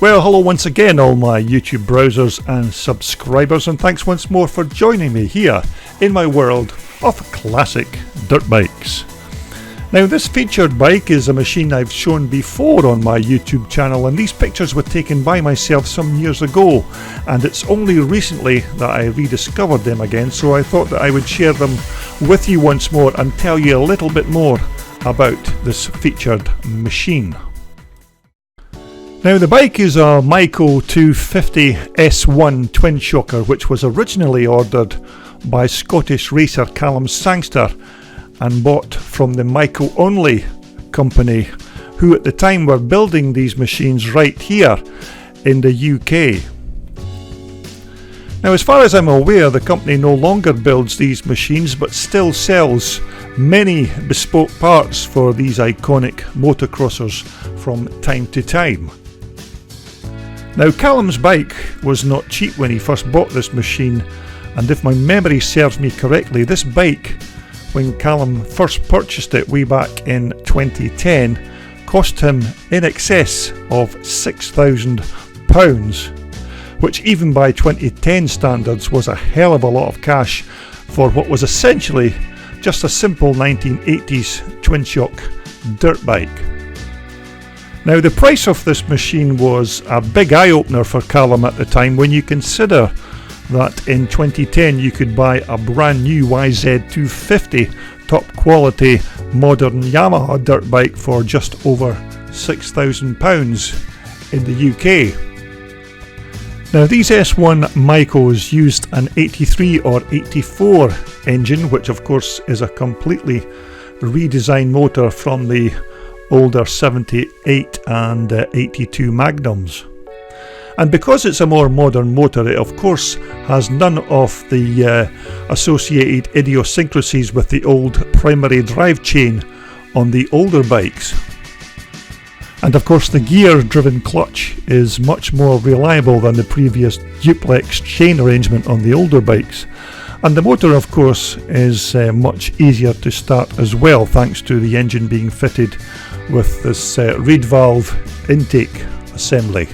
Well, hello once again all my YouTube browsers and subscribers, and thanks once more for joining me here in my world of classic dirt bikes. Now this featured bike is a machine I've shown before on my YouTube channel, and these pictures were taken by myself some years ago, and it's only recently that I rediscovered them again, so I thought that I would share them with you once more and tell you a little bit more about this featured machine. Now the bike is a Maico 250 S1 twin shocker, which was originally ordered by Scottish racer Calum Sangster and bought from the Maico Only company, who at the time were building these machines right here in the UK. Now as far as I'm aware, the company no longer builds these machines but still sells many bespoke parts for these iconic motocrossers from time to time. Now Calum's bike was not cheap when he first bought this machine, and if my memory serves me correctly, this bike, when Calum first purchased it way back in 2010, cost him in excess of £6,000, which even by 2010 standards was a hell of a lot of cash for what was essentially just a simple 1980s twin shock dirt bike. Now the price of this machine was a big eye-opener for Calum at the time, when you consider that in 2010 you could buy a brand new YZ250 top quality modern Yamaha dirt bike for just over £6,000 in the UK. Now these S1 Maicos used an 83 or 84 engine, which of course is a completely redesigned motor from the older 78 and 82 Magnums. And because it's a more modern motor, it of course has none of the associated idiosyncrasies with the old primary drive chain on the older bikes. And of course the gear driven clutch is much more reliable than the previous duplex chain arrangement on the older bikes. And the motor of course is much easier to start as well, thanks to the engine being fitted with this reed valve intake assembly.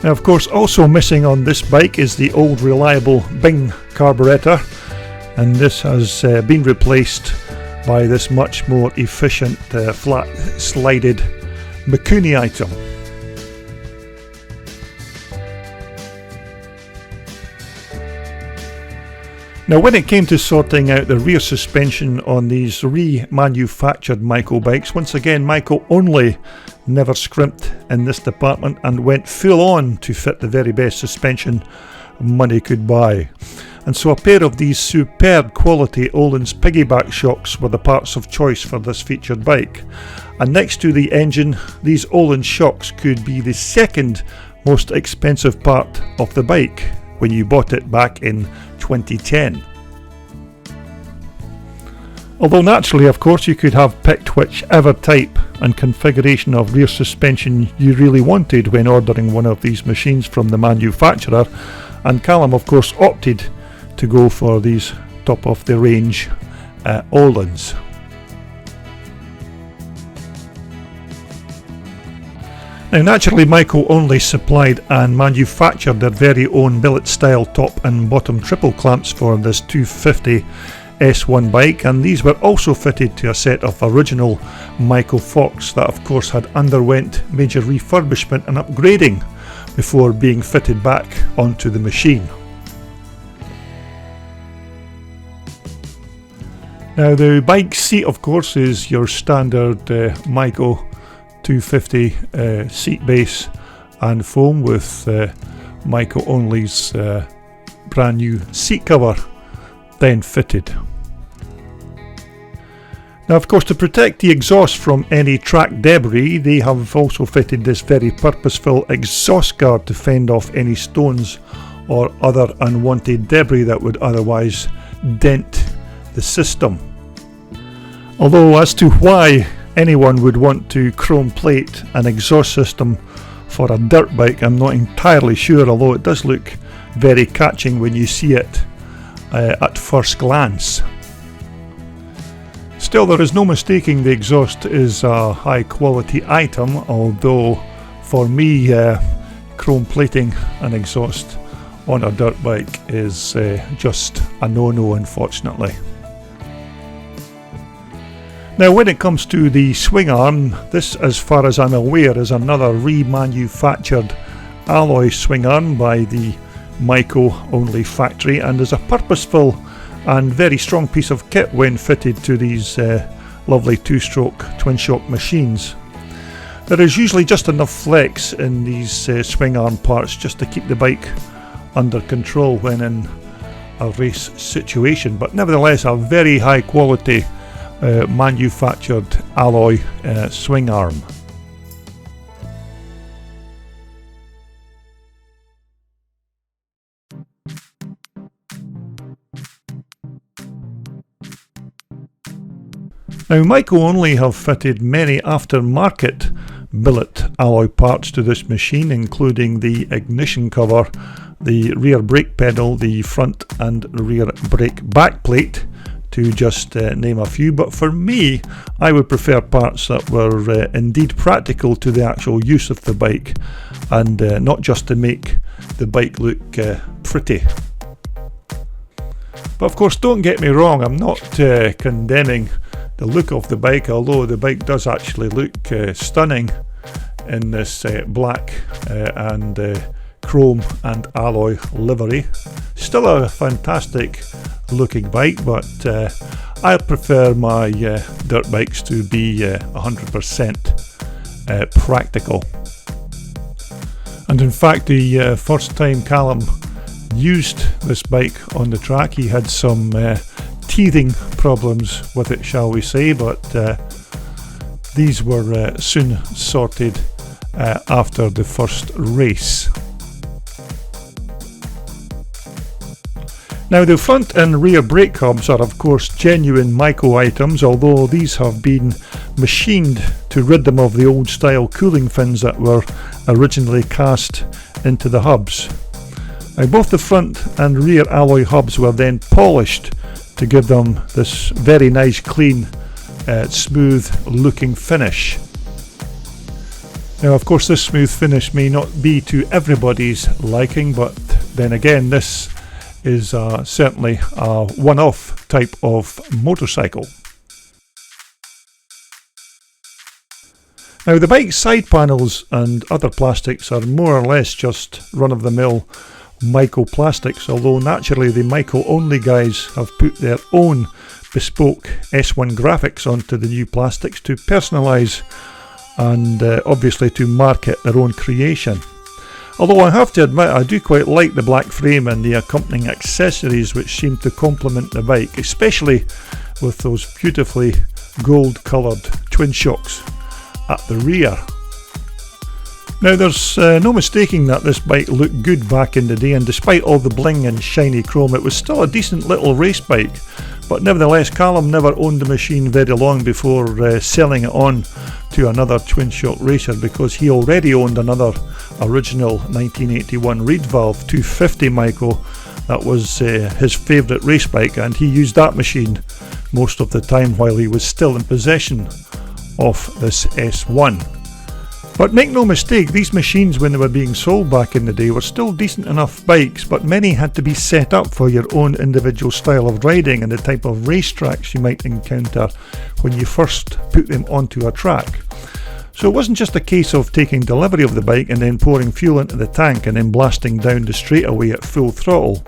Now of course also missing on this bike is the old reliable Bing carburetor, and this has been replaced by this much more efficient flat slided Mikuni item. Now when it came to sorting out the rear suspension on these remanufactured Maico bikes, once again Maico Only never scrimped in this department and went full on to fit the very best suspension money could buy. And so a pair of these superb quality Öhlins piggyback shocks were the parts of choice for this featured bike. And next to the engine, these Öhlins shocks could be the second most expensive part of the bike when you bought it back in 2010. Although naturally of course you could have picked whichever type and configuration of rear suspension you really wanted when ordering one of these machines from the manufacturer, and Calum of course opted to go for these top of the range Öhlins. Now naturally Maico Only supplied and manufactured their very own billet style top and bottom triple clamps for this 250 S1 bike, and these were also fitted to a set of original Maico forks that of course had underwent major refurbishment and upgrading before being fitted back onto the machine. Now the bike seat of course is your standard Maico 250 seat base and foam with Maico Only's brand new seat cover then fitted. Now of course to protect the exhaust from any track debris, they have also fitted this very purposeful exhaust guard to fend off any stones or other unwanted debris that would otherwise dent the system. Although as to why anyone would want to chrome plate an exhaust system for a dirt bike, I'm not entirely sure, although it does look very catching when you see it at first glance. Still, there is no mistaking the exhaust is a high quality item, although for me, chrome plating and exhaust on a dirt bike is just a no-no, unfortunately. Now when it comes to the swing arm, this, as far as I'm aware, is another remanufactured alloy swing arm by the Maico Only factory, and is a purposeful and very strong piece of kit when fitted to these lovely two-stroke twin shock machines. There is usually just enough flex in these swing arm parts just to keep the bike under control when in a race situation, but nevertheless a very high quality manufactured alloy swing arm. Now Maico Only have fitted many aftermarket billet alloy parts to this machine, including the ignition cover, the rear brake pedal, the front and rear brake back plate, to just name a few. But for me, I would prefer parts that were indeed practical to the actual use of the bike, and not just to make the bike look pretty. But of course, don't get me wrong, I'm not condemning the look of the bike, although the bike does actually look stunning in this black and chrome and alloy livery. Still a fantastic looking bike, but I prefer my dirt bikes to be 100% practical. And in fact, the first time Calum used this bike on the track, he had some teething problems with it, shall we say, but these were soon sorted after the first race. Now the front and rear brake hubs are of course genuine Maico items, although these have been machined to rid them of the old style cooling fins that were originally cast into the hubs. Now both the front and rear alloy hubs were then polished to give them this very nice, clean, smooth looking finish. Now of course this smooth finish may not be to everybody's liking, but then again this is certainly a one-off type of motorcycle. Now the bike's side panels and other plastics are more or less just run-of-the-mill Maico plastics, although naturally the Maico Only guys have put their own bespoke S1 graphics onto the new plastics to personalise and obviously to market their own creation. Although I have to admit, I do quite like the black frame and the accompanying accessories, which seem to complement the bike, especially with those beautifully gold coloured twin shocks at the rear. Now there's no mistaking that this bike looked good back in the day, and despite all the bling and shiny chrome, it was still a decent little race bike. But nevertheless, Calum never owned the machine very long before selling it on to another twin shock racer, because he already owned another original 1981 reed valve 250 Maico that was his favourite race bike, and he used that machine most of the time while he was still in possession of this S1. But make no mistake, these machines, when they were being sold back in the day, were still decent enough bikes, but many had to be set up for your own individual style of riding and the type of racetracks you might encounter when you first put them onto a track. So it wasn't just a case of taking delivery of the bike and then pouring fuel into the tank and then blasting down the straightaway at full throttle.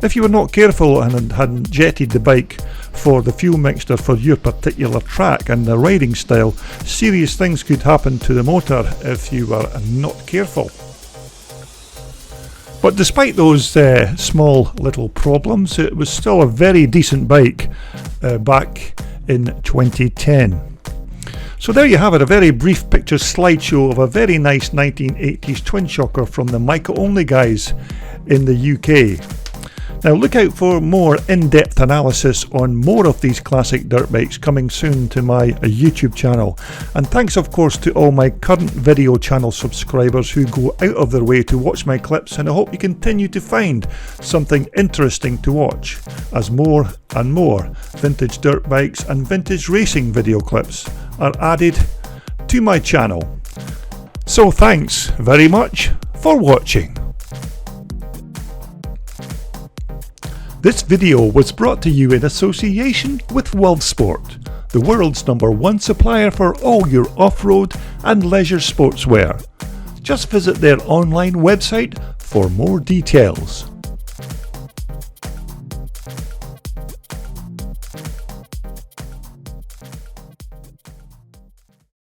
If you were not careful and hadn't jetted the bike for the fuel mixture for your particular track and the riding style, serious things could happen to the motor if you were not careful. But despite those small little problems, it was still a very decent bike back in 2010. So there you have it, a very brief picture slideshow of a very nice 1980s twin shocker from the Maico Only guys in the UK. Now look out for more in-depth analysis on more of these classic dirt bikes coming soon to my YouTube channel. And thanks of course to all my current video channel subscribers who go out of their way to watch my clips, and I hope you continue to find something interesting to watch as more and more vintage dirt bikes and vintage racing video clips are added to my channel. So thanks very much for watching. This video was brought to you in association with WorldSport, the world's #1 supplier for all your off-road and leisure sportswear. Just visit their online website for more details.